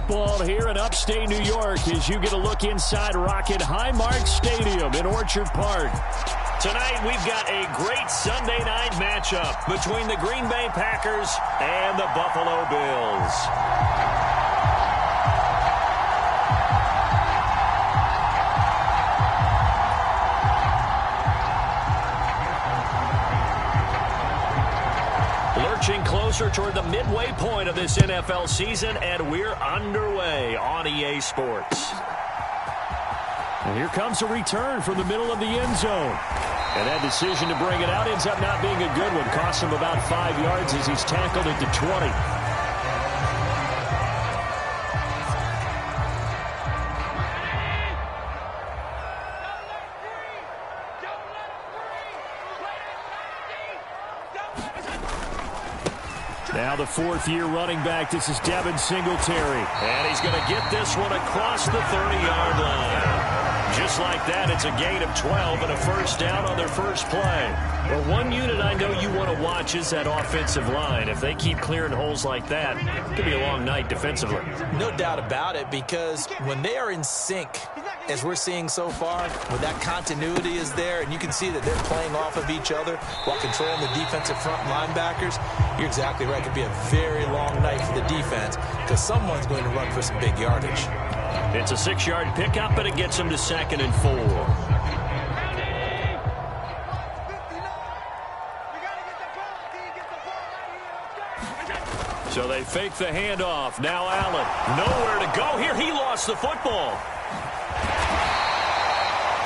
football here in upstate New York as you get a look inside Rocket Highmark Stadium in Orchard Park. Tonight, we've got a great Sunday night matchup between the Green Bay Packers and the Buffalo Bills. Closer toward the midway point of this NFL season, and we're underway on EA Sports. And here comes a return from the middle of the end zone. And that decision to bring it out ends up not being a good one. Costs him about 5 yards as he's tackled at the 20. Now the fourth-year running back, this is Devin Singletary. And he's going to get this one across the 30-yard line. Just like that, it's a gain of 12 and a first down on their first play. Well, one unit I know you want to watch is that offensive line. If they keep clearing holes like that, it could be a long night defensively. No doubt about it, because when they are in sync, as we're seeing so far, when that continuity is there and you can see that they're playing off of each other while controlling the defensive front linebackers, you're exactly right. It could be a very long night for the defense because someone's going to run for some big yardage. It's a 6-yard pickup, and it gets them to 2nd and 4. So they fake the handoff. Now Allen. Nowhere to go here. He lost the football.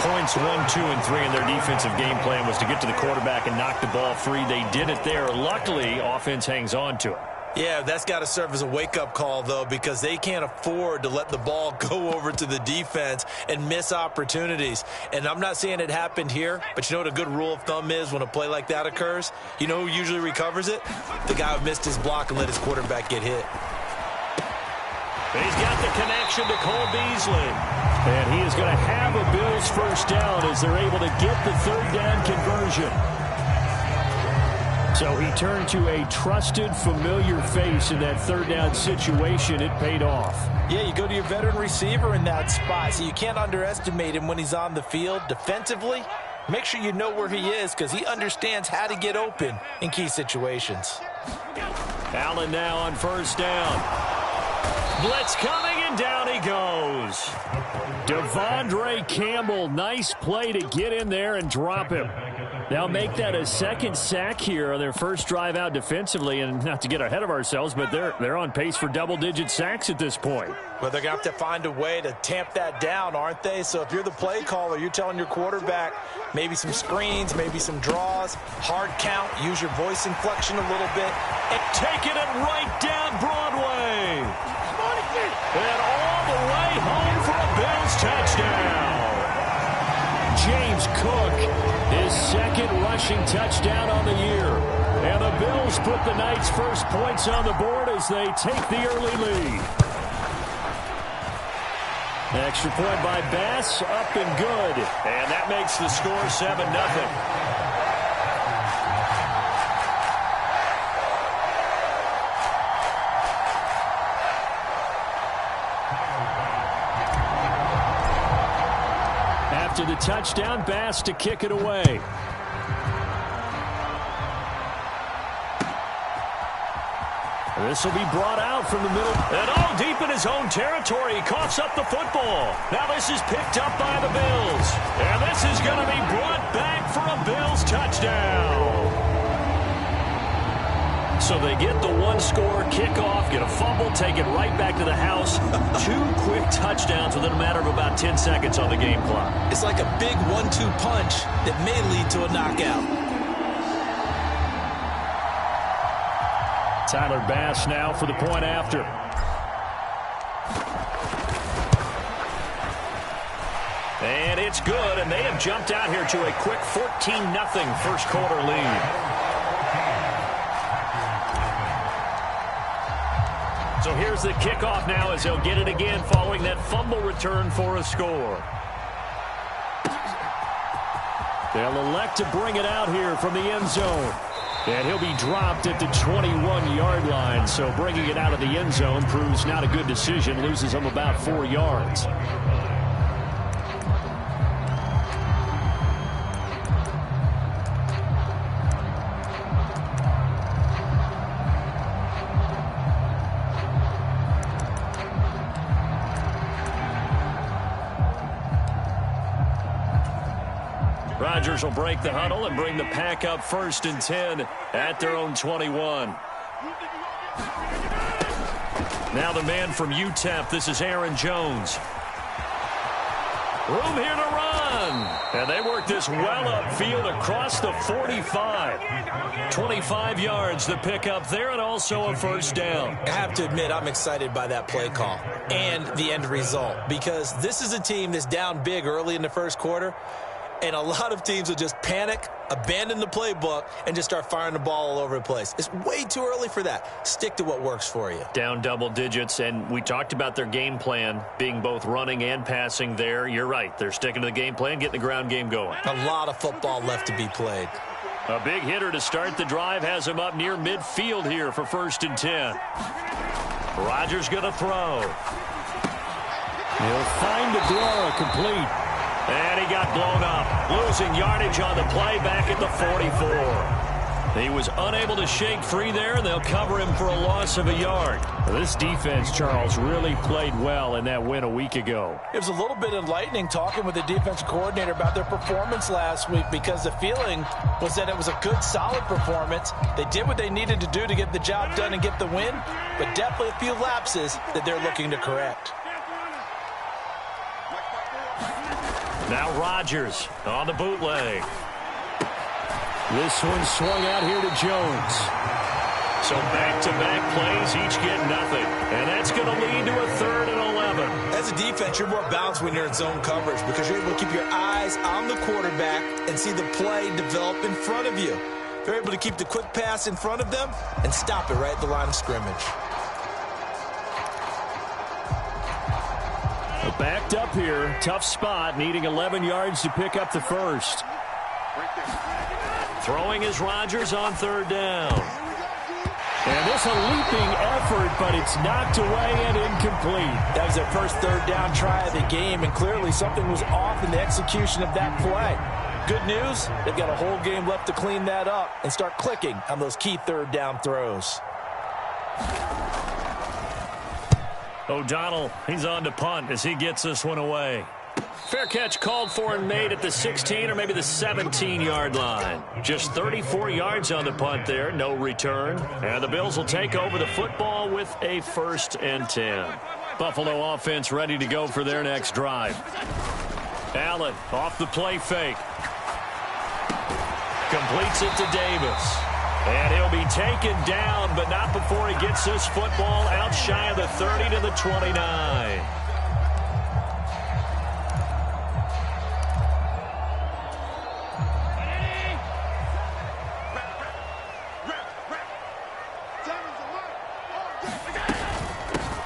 Points 1, 2, and 3 in their defensive game plan was to get to the quarterback and knock the ball free. They did it there. Luckily, offense hangs on to it. Yeah, that's got to serve as a wake-up call, though, because they can't afford to let the ball go over to the defense and miss opportunities. And I'm not saying it happened here, but you know what a good rule of thumb is when a play like that occurs? You know who usually recovers it? The guy who missed his block and let his quarterback get hit. He's got the connection to Cole Beasley. And he is going to have a Bills first down as they're able to get the third down conversion. So he turned to a trusted, familiar face in that third down situation. It paid off. Yeah, you go to your veteran receiver in that spot, so you can't underestimate him when he's on the field. Defensively, make sure you know where he is because he understands how to get open in key situations. Allen now on first down. Blitz coming, and down he goes. Devondre Campbell, nice play to get in there and drop him. They'll make that a second sack here on their first drive out defensively, and not to get ahead of ourselves, but they're on pace for double-digit sacks at this point. Well, they're going to have to find a way to tamp that down, aren't they? So if you're the play caller, you're telling your quarterback maybe some screens, maybe some draws, hard count, use your voice inflection a little bit. And taking it right down Broadway. And all the way home for a Bills touchdown. James Cook, his second rushing touchdown on the year. And the Bills put the Knights' first points on the board as they take the early lead. Extra point by Bass, up and good. And that makes the score 7-0. To the touchdown, Bass to kick it away. This will be brought out from the middle. And all deep in his own territory. He coughs up the football. Now this is picked up by the Bills. And this is going to be brought back for a Bills touchdown. So they get the one-score kickoff, get a fumble, take it right back to the house. 2 quick touchdowns within a matter of about 10 seconds on the game clock. It's like a big 1-2 punch that may lead to a knockout. Tyler Bass now for the point after. And it's good, and they have jumped out here to a quick 14-0 first quarter lead. So here's the kickoff now as they'll get it again following that fumble return for a score. They'll elect to bring it out here from the end zone. And he'll be dropped at the 21-yard line, so bringing it out of the end zone proves not a good decision, loses him about 4 yards. Rodgers will break the huddle and bring the pack up 1st and 10 at their own 21. Now the man from UTEP, this is Aaron Jones. Room here to run. And they work this well upfield across the 45. 25 yards the pick up there, and also a 1st down. I have to admit, I'm excited by that play call and the end result, because this is a team that's down big early in the 1st quarter. And a lot of teams will just panic, abandon the playbook, and just start firing the ball all over the place. It's way too early for that. Stick to what works for you. Down double digits, and we talked about their game plan being both running and passing there. You're right. They're sticking to the game plan, getting the ground game going. A lot of football left to be played. A big hitter to start the drive has him up near midfield here for 1st and 10. Rodgers going to throw. He'll find Aguilera complete. And he got blown up, losing yardage on the play back at the 44. He was unable to shake free there, and they'll cover him for a loss of a yard. This defense, Charles, really played well in that win a week ago. It was a little bit enlightening talking with the defensive coordinator about their performance last week, because the feeling was that it was a good, solid performance. They did what they needed to do to get the job done and get the win, but definitely a few lapses that they're looking to correct. Now Rodgers on the bootleg. This one swung out here to Jones. So back-to-back plays, each get nothing. And that's going to lead to a 3rd and 11. As a defense, you're more balanced when you're in zone coverage, because you're able to keep your eyes on the quarterback and see the play develop in front of you. They're able to keep the quick pass in front of them and stop it right at the line of scrimmage. Backed up here, tough spot, needing 11 yards to pick up the 1st. Throwing is Rodgers on 3rd down. And this a leaping effort, but it's knocked away and incomplete. That was their first 3rd down try of the game, and clearly something was off in the execution of that play. Good news, they've got a whole game left to clean that up and start clicking on those key 3rd down throws. O'Donnell, he's on to punt as he gets this one away. Fair catch called for and made at the 16 or maybe the 17-yard line. Just 34 yards on the punt there, no return. And the Bills will take over the football with a 1st and 10. Buffalo offense ready to go for their next drive. Allen off the play fake. Completes it to Davis. And he'll be taken down, but not before he gets this football out shy of the 30 to the 29.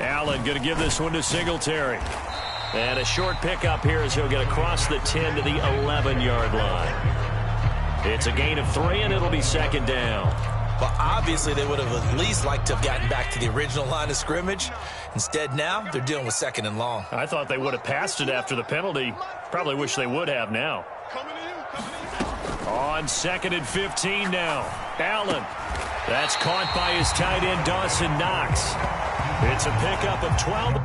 Allen going to give this one to Singletary. And a short pickup here as he'll get across the 10 to the 11-yard line. It's a gain of 3, and it'll be 2nd down. Well, obviously, they would have at least liked to have gotten back to the original line of scrimmage. Instead, now they're dealing with 2nd and long. I thought they would have passed it after the penalty. Probably wish they would have now. On 2nd and 15 now. Allen. That's caught by his tight end, Dawson Knox. It's a pickup of 12.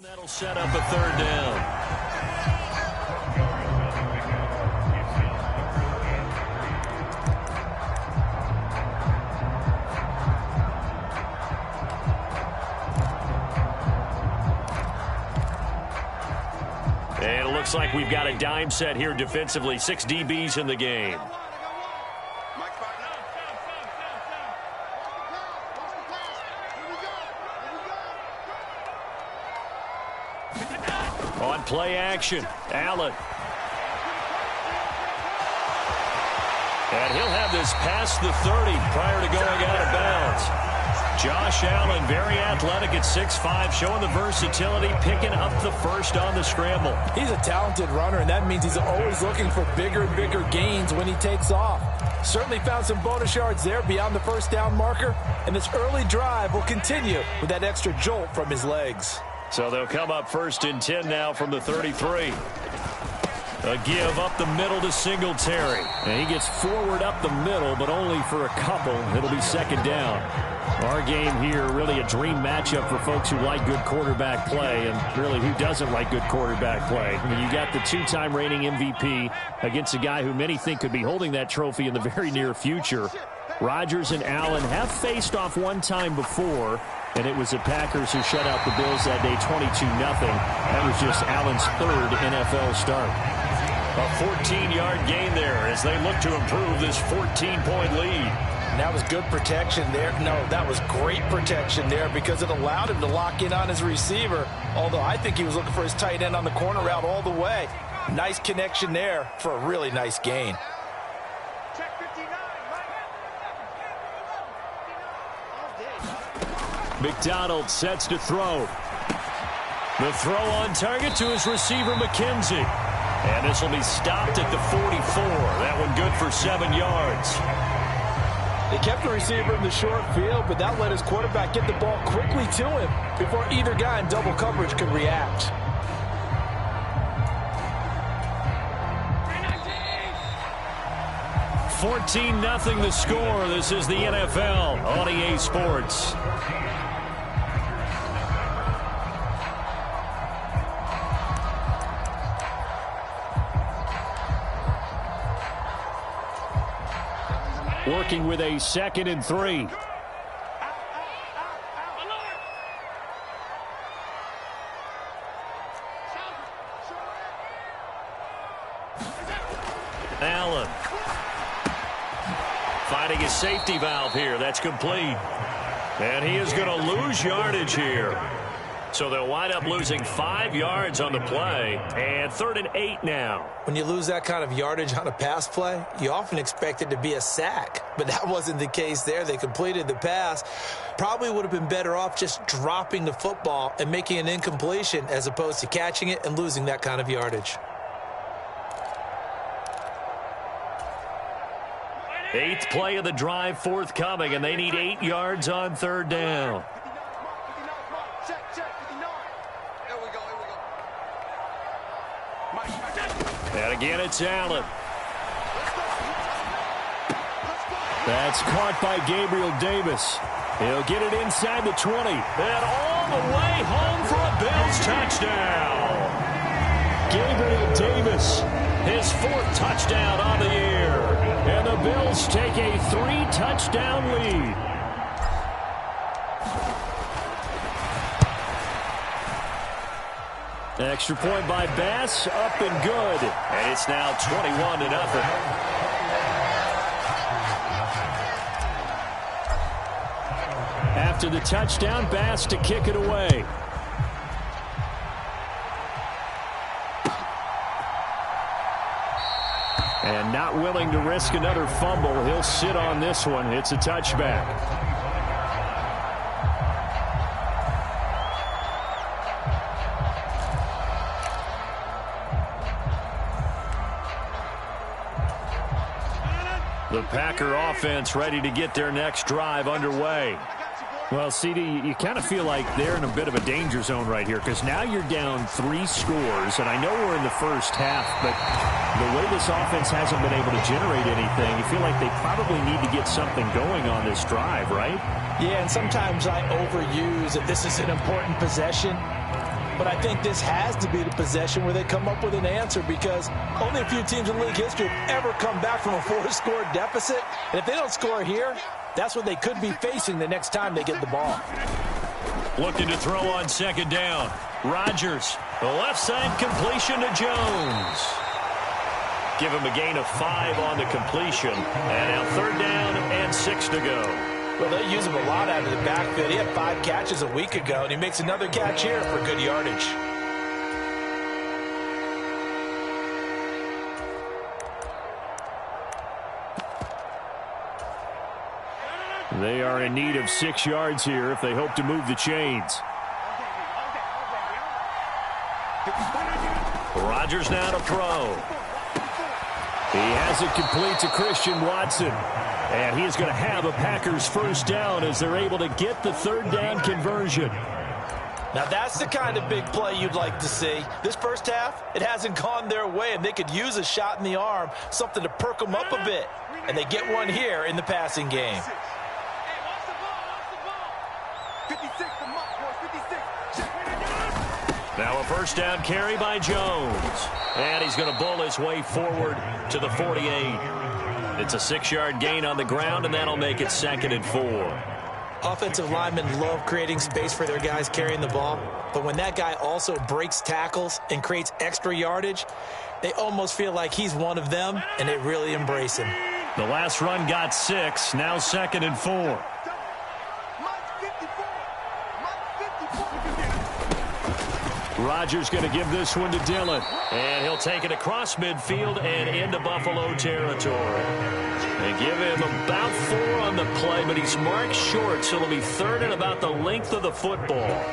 That'll set up a third down. And it looks like we've got a dime set here defensively. 6 DBs in the game. On play action, Allen. And he'll have this past the 30 prior to going out of bounds. Josh Allen, very athletic at 6'5", showing the versatility, picking up the first on the scramble. He's a talented runner, and that means he's always looking for bigger and bigger gains when he takes off. Certainly found some bonus yards there beyond the first down marker, and this early drive will continue with that extra jolt from his legs. So they'll come up 1st and 10 now from the 33. A give up the middle to Singletary. And he gets forward up the middle, but only for a couple. It'll be 2nd down. Our game here, really a dream matchup for folks who like good quarterback play, and really who doesn't like good quarterback play. I mean, you got the 2-time reigning MVP against a guy who many think could be holding that trophy in the very near future. Rodgers and Allen have faced off one time before, and it was the Packers who shut out the Bills that day 22-0. That was just Allen's 3rd NFL start. A 14-yard gain there as they look to improve this 14-point lead. And that was good protection there. No, that was great protection there because it allowed him to lock in on his receiver, although I think he was looking for his tight end on the corner route all the way. Nice connection there for a really nice gain. McDonald sets to throw. The throw on target to his receiver, McKenzie. And this will be stopped at the 44. That one good for 7 yards. They kept the receiver in the short field, but that let his quarterback get the ball quickly to him before either guy in double coverage could react. $14-0 the score. This is the NFL on EA Sports. Working with a 2nd and 3. Allen. Finding his safety valve here. That's complete. And he is going to lose yardage here. So they'll wind up losing 5 yards on the play. And 3rd and 8 now. When you lose that kind of yardage on a pass play, you often expect it to be a sack. But that wasn't the case there. They completed the pass. Probably would have been better off just dropping the football and making an incompletion as opposed to catching it and losing that kind of yardage. 8th play of the drive forthcoming, and they need 8 yards on 3rd down. And again, it's Allen. That's caught by Gabriel Davis. He'll get it inside the 20. And all the way home for a Bills touchdown. Gabriel Davis, his 4th touchdown on the year. And the Bills take a 3-touchdown lead. Extra point by Bass, up and good. And it's now 21-0. After the touchdown, Bass to kick it away. And not willing to risk another fumble, he'll sit on this one. It's a touchback. The Packer offense ready to get their next drive underway. Well, CD, you kind of feel like they're in a bit of a danger zone right here because now you're down 3 scores, and I know we're in the first half, but the way this offense hasn't been able to generate anything, you feel like they probably need to get something going on this drive, right? Yeah, and sometimes I overuse that this is an important possession. But I think this has to be the possession where they come up with an answer, because only a few teams in league history have ever come back from a 4-score deficit. And if they don't score here, that's what they could be facing the next time they get the ball. Looking to throw on second down. Rodgers, the left side completion to Jones. Give him a gain of 5 on the completion. And now third down and 6 to go. Well, they use him a lot out of the backfield. He had 5 catches a week ago, and he makes another catch here for good yardage. They are in need of 6 yards here if they hope to move the chains. Rodgers now to throw. He has it complete to Christian Watson. And he is going to have a Packers first down as they're able to get the third down conversion. Now that's the kind of big play you'd like to see. This first half, it hasn't gone their way, and they could use a shot in the arm, something to perk them up a bit. And they get one here in the passing game. Now a first down carry by Jones. And he's going to bull his way forward to the 48. It's a 6-yard gain on the ground, and that'll make it 2nd and 4. Offensive linemen love creating space for their guys carrying the ball, but when that guy also breaks tackles and creates extra yardage, they almost feel like he's one of them, and they really embrace him. The last run got 6, now 2nd and 4. Rodgers going to give this one to Dillon. And he'll take it across midfield and into Buffalo territory. They give him about 4 on the play, but he's marked short, so it'll be 3rd and about the length of the football.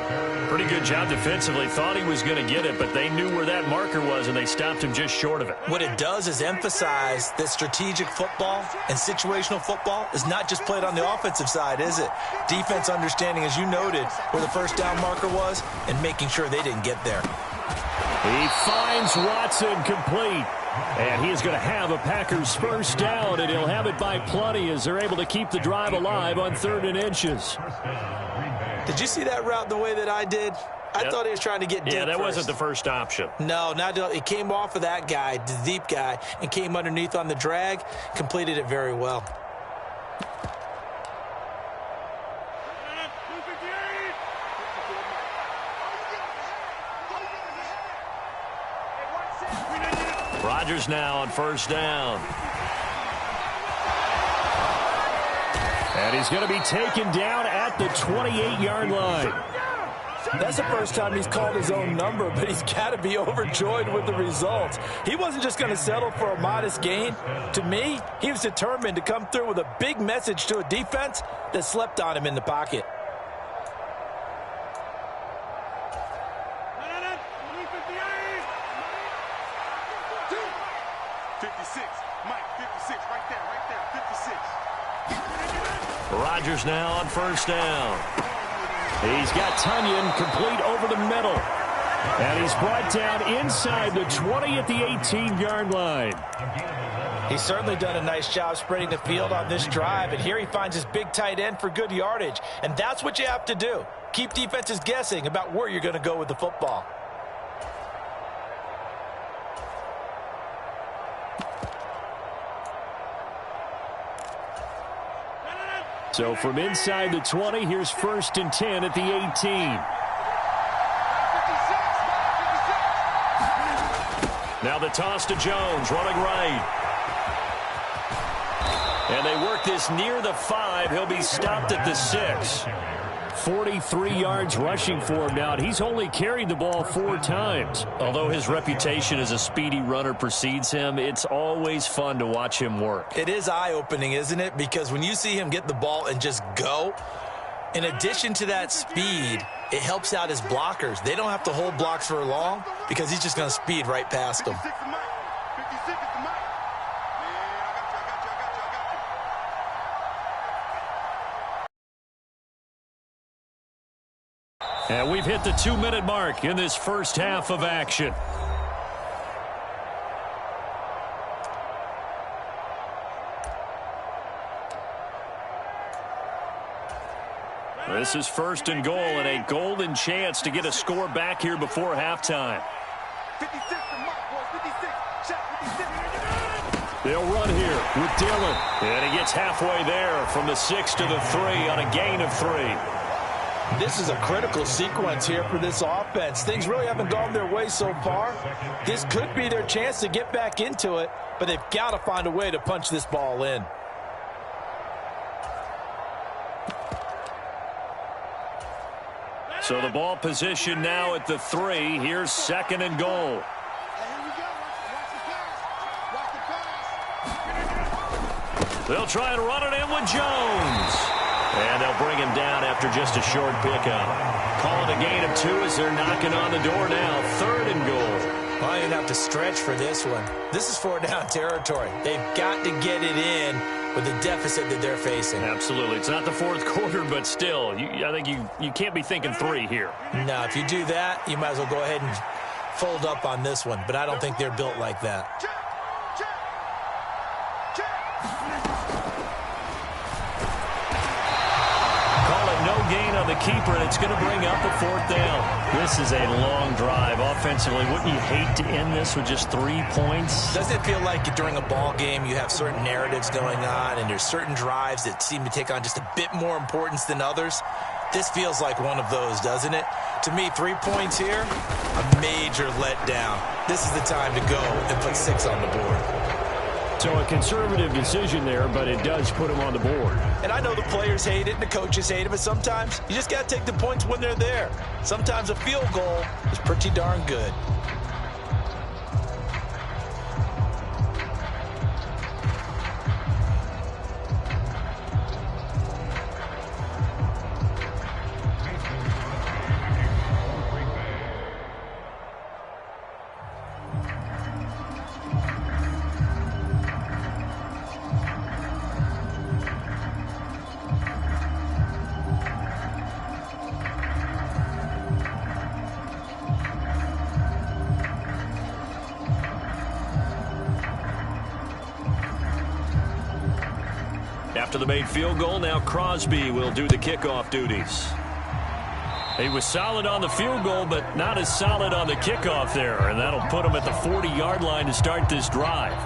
Pretty good job defensively. Thought he was going to get it, but they knew where that marker was, and they stopped him just short of it. What it does is emphasize that strategic football and situational football is not just played on the offensive side, is it? Defense understanding, as you noted, where the first down marker was and making sure they didn't get there. He finds Watson complete. And he is going to have a Packers first down, and he'll have it by plenty as they're able to keep the drive alive on 3rd and inches. Did you see that route the way that I did? I thought he was trying to get deep. Yeah, that first. wasn't the first option. No, it came off of that guy, the deep guy, and came underneath on the drag, completed it very well. Rodgers now on first down. And he's going to be taken down at the 28-yard line. That's the first time he's called his own number, but he's got to be overjoyed with the results. He wasn't just going to settle for a modest gain. To me, he was determined to come through with a big message to a defense that slept on him in the pocket. Rodgers now on first down. He's got Tunyon complete over the middle. And he's brought down inside the 20 at the 18-yard line. He's certainly done a nice job spreading the field on this drive, and here he finds his big tight end for good yardage. And that's what you have to do. Keep defenses guessing about where you're going to go with the football. So from inside the 20, here's 1st and 10 at the 18. Now the toss to Jones, running right. And they work this near the 5. He'll be stopped at the 6. 43 yards rushing for him now, and he's only carried the ball 4 times. Although his reputation as a speedy runner precedes him, it's always fun to watch him work. It is eye-opening, isn't it? Because when you see him get the ball and just go, in addition to that speed, it helps out his blockers. They don't have to hold blocks for long because he's just going to speed right past them. And we've hit the 2-minute mark in this first half of action. This is first and goal and a golden chance to get a score back here before halftime. 56 to Mark, boys. 56. Check 56. They'll run here with Dillon. And he gets halfway there from the 6 to the 3 on a gain of 3. This is a critical sequence here for this offense. Things really haven't gone their way so far. This could be their chance to get back into it, but they've got to find a way to punch this ball in. So the ball position now at the 3. Here's second and goal. They'll try and run it in with Jones. And they'll bring him down after just a short pickup. Call it a gain of 2 as they're knocking on the door now. Third and goal. Well, you're going to have to stretch for this one. This is 4-down territory. They've got to get it in with the deficit that they're facing. Absolutely. It's not the fourth quarter, but still, I think you can't be thinking 3 here. No, if you do that, you might as well go ahead and fold up on this one. But I don't think they're built like that. Gain on the keeper, and it's going to bring up a 4th down. This is a long drive offensively. Wouldn't you hate to end this with just 3 points? Doesn't it feel like during a ball game you have certain narratives going on and there's certain drives that seem to take on just a bit more importance than others? This feels like one of those, doesn't it? To me, 3 points here, a major letdown. This is the time to go and put 6 on the board. So a conservative decision there, but it does put him on the board. And I know the players hate it and the coaches hate it, but sometimes you just got to take the points when they're there. Sometimes a field goal is pretty darn good. After the made field goal, now Crosby will do the kickoff duties. He was solid on the field goal, but not as solid on the kickoff there, and that'll put him at the 40-yard line to start this drive.